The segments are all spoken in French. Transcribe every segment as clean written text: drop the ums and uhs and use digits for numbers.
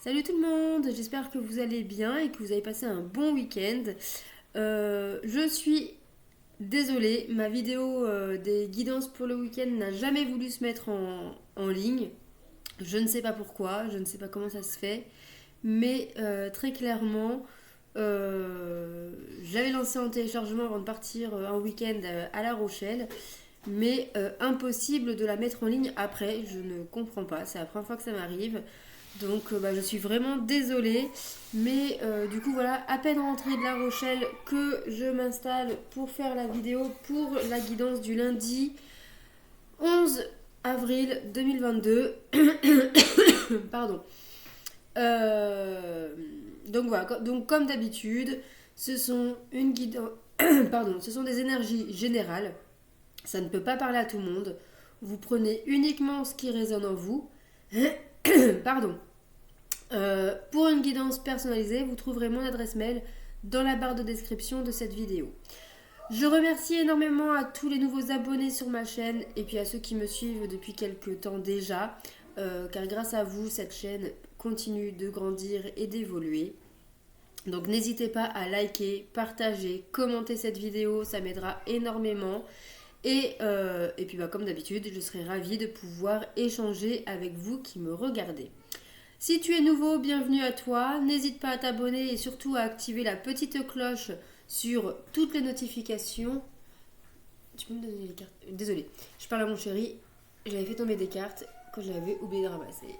Salut tout le monde, j'espère que vous allez bien et que vous avez passé un bon week-end. Je suis désolée, ma vidéo des guidances pour le week-end n'a jamais voulu se mettre en ligne. Je ne sais pas pourquoi, je ne sais pas comment ça se fait, mais très clairement, j'avais lancé en téléchargement avant de partir un week-end à La Rochelle, mais impossible de la mettre en ligne après, je ne comprends pas, c'est la première fois que ça m'arrive. Donc je suis vraiment désolée. Mais du coup voilà, à peine rentrée de La Rochelle que je m'installe pour faire la vidéo pour la guidance du lundi 11 avril 2022. Pardon. Euh, donc voilà, donc comme d'habitude, ce sont une guidance... Pardon, ce sont des énergies générales. Ça ne peut pas parler à tout le monde. Vous prenez uniquement ce qui résonne en vous. Pardon. Pour une guidance personnalisée, vous trouverez mon adresse mail dans la barre de description de cette vidéo. Je remercie énormément à tous les nouveaux abonnés sur ma chaîne et puis à ceux qui me suivent depuis quelques temps déjà, car grâce à vous, cette chaîne continue de grandir et d'évoluer. Donc n'hésitez pas à liker, partager, commenter cette vidéo, ça m'aidera énormément. Et puis comme d'habitude, je serai ravie de pouvoir échanger avec vous qui me regardez. Si tu es nouveau, bienvenue à toi. N'hésite pas à t'abonner et surtout à activer la petite cloche sur toutes les notifications. Tu peux me donner les cartes? Désolée, je parle à mon chéri. J'avais fait tomber des cartes que j'avais oublié de ramasser.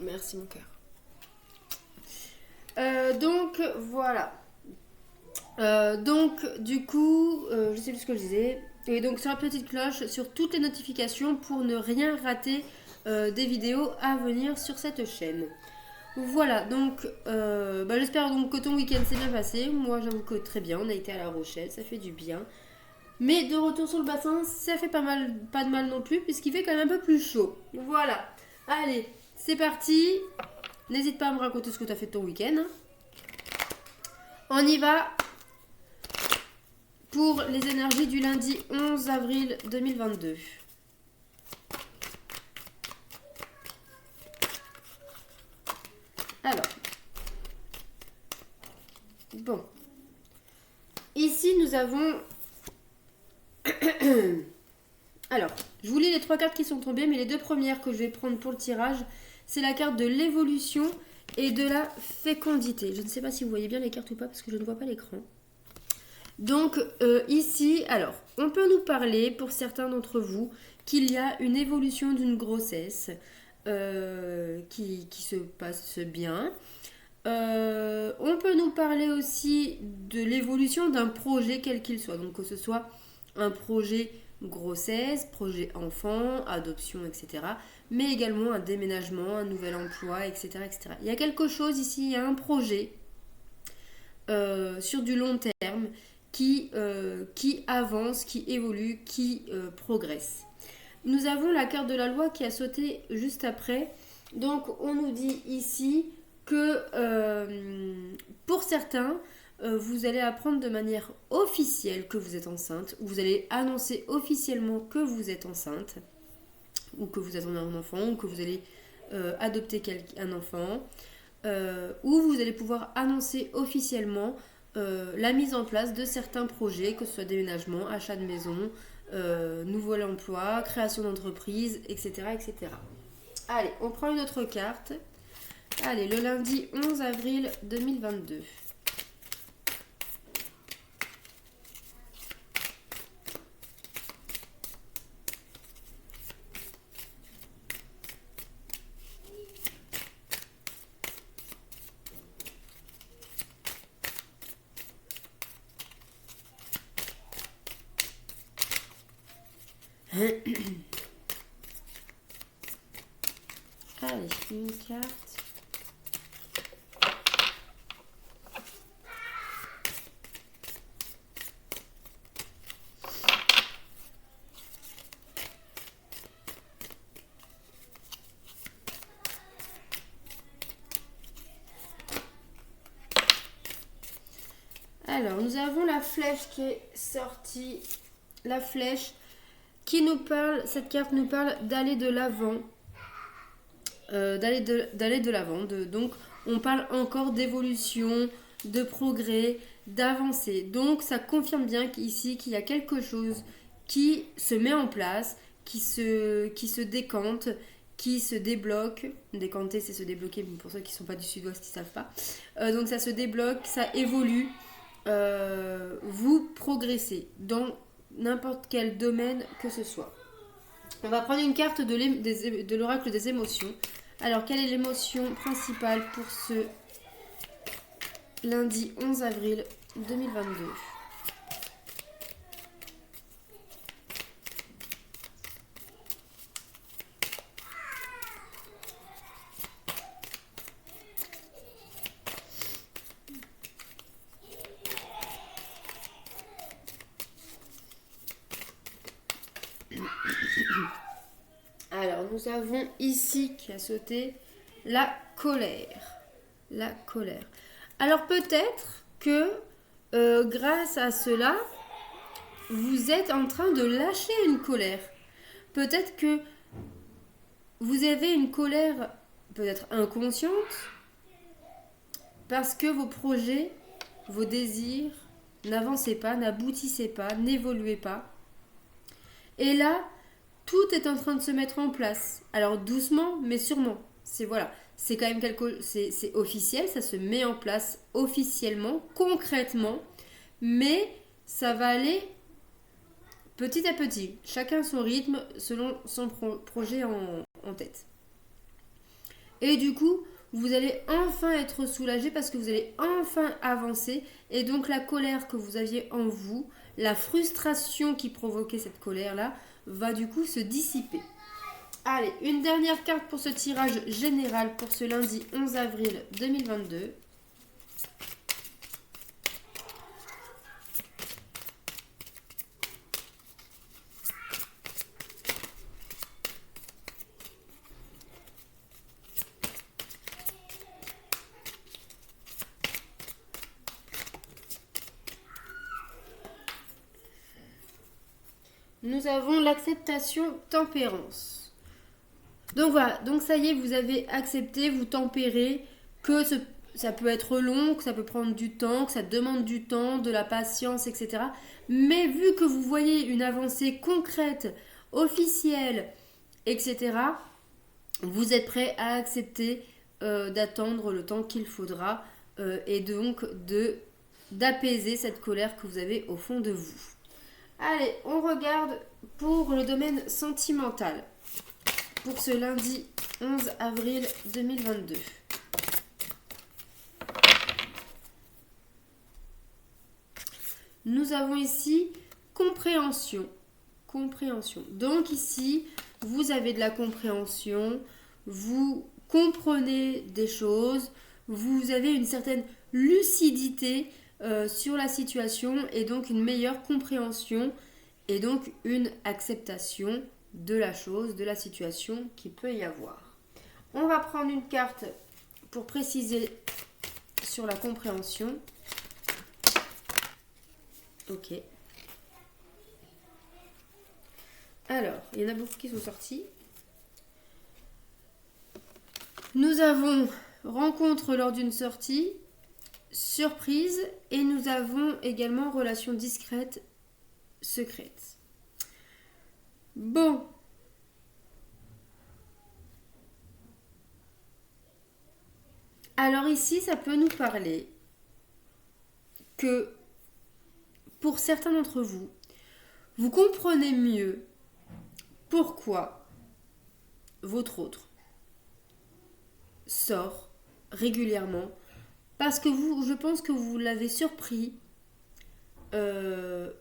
Merci mon cœur. Donc voilà. Donc du coup, je sais plus ce que je disais. Et donc sur la petite cloche, sur toutes les notifications pour ne rien rater des vidéos à venir sur cette chaîne. Voilà, donc j'espère donc que ton week-end s'est bien passé. Moi j'avoue que très bien, on a été à La Rochelle, ça fait du bien. Mais de retour sur le bassin, ça fait pas de mal non plus, puisqu'il fait quand même un peu plus chaud. Voilà, allez, c'est parti. N'hésite pas à me raconter ce que tu as fait de ton week-end. On y va pour les énergies du lundi 11 avril 2022. Alors, bon. Ici, nous avons... Alors, je vous lis les 3 cartes qui sont tombées, mais les 2 premières que je vais prendre pour le tirage, c'est la carte de l'évolution et de la fécondité. Je ne sais pas si vous voyez bien les cartes ou pas, parce que je ne vois pas l'écran. Donc, ici, alors, on peut nous parler, pour certains d'entre vous, qu'il y a une évolution d'une grossesse qui se passe bien. On peut nous parler aussi de l'évolution d'un projet quel qu'il soit. Donc que ce soit un projet grossesse, projet enfant, adoption, etc. Mais également un déménagement, un nouvel emploi, etc. etc. Il y a quelque chose ici, il y a un projet sur du long terme qui avance, qui évolue, qui progresse. Nous avons la carte de la loi qui a sauté juste après. Donc on nous dit ici que pour certains, vous allez apprendre de manière officielle que vous êtes enceinte, ou vous allez annoncer officiellement que vous êtes enceinte, ou que vous attendez un enfant, ou que vous allez adopter un enfant, ou vous allez pouvoir annoncer officiellement la mise en place de certains projets, que ce soit déménagement, achat de maison, nouvel emploi, création d'entreprise, etc., etc. Allez, on prend une autre carte. Allez, le lundi 11 avril 2022. Allez, une carte. Alors, nous avons la flèche qui est sortie. La flèche qui nous parle, cette carte nous parle d'aller de l'avant. d'aller de l'avant. Donc, on parle encore d'évolution, de progrès, d'avancée. Donc, ça confirme bien qu'ici, qu'il y a quelque chose qui se met en place, qui se décante, qui se débloque. Décanter, c'est se débloquer, mais pour ceux qui ne sont pas du sud-ouest, ils ne savent pas. Donc, ça se débloque, ça évolue. Vous progressez dans n'importe quel domaine que ce soit. On va prendre une carte de l'oracle des émotions. Alors, quelle est l'émotion principale pour ce lundi 11 avril 2022 ? Alors, nous avons ici qui a sauté la colère. La colère. Alors, peut-être que grâce à cela, vous êtes en train de lâcher une colère. Peut-être que vous avez une colère peut-être inconsciente parce que vos projets, vos désirs n'avançaient pas, n'aboutissaient pas, n'évoluaient pas. Et là, tout est en train de se mettre en place. Alors doucement, mais sûrement. C'est quand même c'est officiel, ça se met en place officiellement, concrètement, mais ça va aller petit à petit, chacun son rythme selon son projet en tête. Et du coup, vous allez enfin être soulagé parce que vous allez enfin avancer. Et donc la colère que vous aviez en vous, la frustration qui provoquait cette colère-là, va du coup se dissiper. Allez, une dernière carte pour ce tirage général pour ce lundi 11 avril 2022. Nous avons l'acceptation tempérance. Donc voilà, donc ça y est, vous avez accepté, vous tempérez, que ça peut être long, que ça peut prendre du temps, que ça demande du temps, de la patience, etc. Mais vu que vous voyez une avancée concrète, officielle, etc., vous êtes prêt à accepter d'attendre le temps qu'il faudra et donc d'apaiser cette colère que vous avez au fond de vous. Allez, on regarde pour le domaine sentimental pour ce lundi 11 avril 2022. Nous avons ici compréhension. Compréhension. Donc ici, vous avez de la compréhension, vous comprenez des choses, vous avez une certaine lucidité sur la situation et donc une meilleure compréhension et donc une acceptation de la chose, de la situation qui peut y avoir. On va prendre une carte pour préciser sur la compréhension. Ok. Alors, il y en a beaucoup qui sont sortis. Nous avons rencontre lors d'une sortie, surprise, et nous avons également relation discrète, secrète. Bon. Alors ici, ça peut nous parler que pour certains d'entre vous, vous comprenez mieux pourquoi votre autre sort régulièrement. Parce que je pense que vous l'avez surpris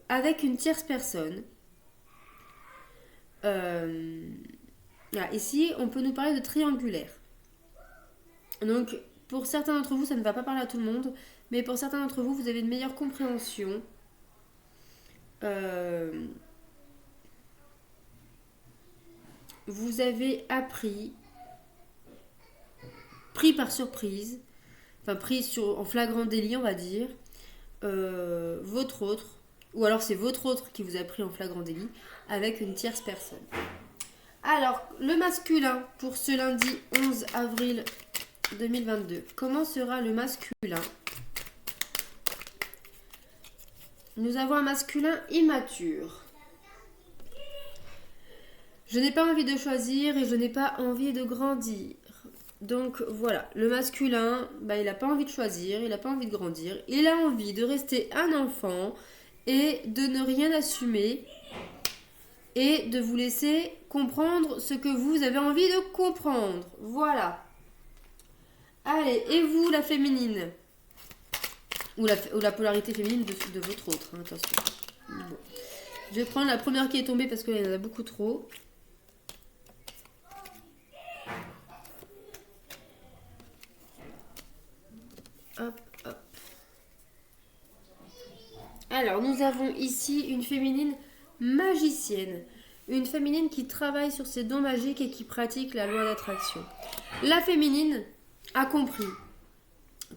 avec une tierce personne. Ici, on peut nous parler de triangulaire. Donc, pour certains d'entre vous, ça ne va pas parler à tout le monde, mais pour certains d'entre vous, vous avez une meilleure compréhension. Vous avez appris, pris par surprise, enfin pris en flagrant délit, on va dire, votre autre, ou alors c'est votre autre qui vous a pris en flagrant délit avec une tierce personne. Alors, le masculin pour ce lundi 11 avril 2022. Comment sera le masculin? Nous avons un masculin immature. Je n'ai pas envie de choisir et je n'ai pas envie de grandir. Donc voilà, le masculin, il n'a pas envie de choisir, il n'a pas envie de grandir. Il a envie de rester un enfant et de ne rien assumer et de vous laisser comprendre ce que vous avez envie de comprendre. Voilà. Allez, et vous, la féminine? Ou la polarité féminine de votre autre, hein, attention. Bon. Je vais prendre la première qui est tombée parce qu'il y en a beaucoup trop. Hop, hop. Alors, nous avons ici une féminine magicienne. Une féminine qui travaille sur ses dons magiques et qui pratique la loi d'attraction. La féminine a compris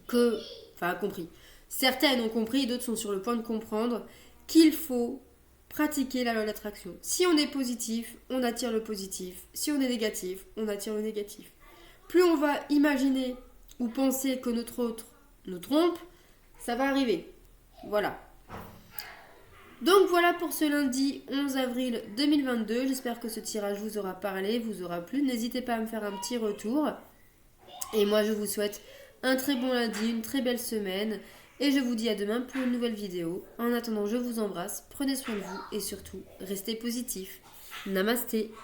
que... Enfin, a compris. Certaines ont compris, d'autres sont sur le point de comprendre qu'il faut pratiquer la loi d'attraction. Si on est positif, on attire le positif. Si on est négatif, on attire le négatif. Plus on va imaginer ou penser que notre autre nous trompe, ça va arriver. Voilà. Donc voilà pour ce lundi 11 avril 2022. J'espère que ce tirage vous aura parlé, vous aura plu. N'hésitez pas à me faire un petit retour. Et moi, je vous souhaite un très bon lundi, une très belle semaine. Et je vous dis à demain pour une nouvelle vidéo. En attendant, je vous embrasse. Prenez soin de vous et surtout, restez positifs. Namasté.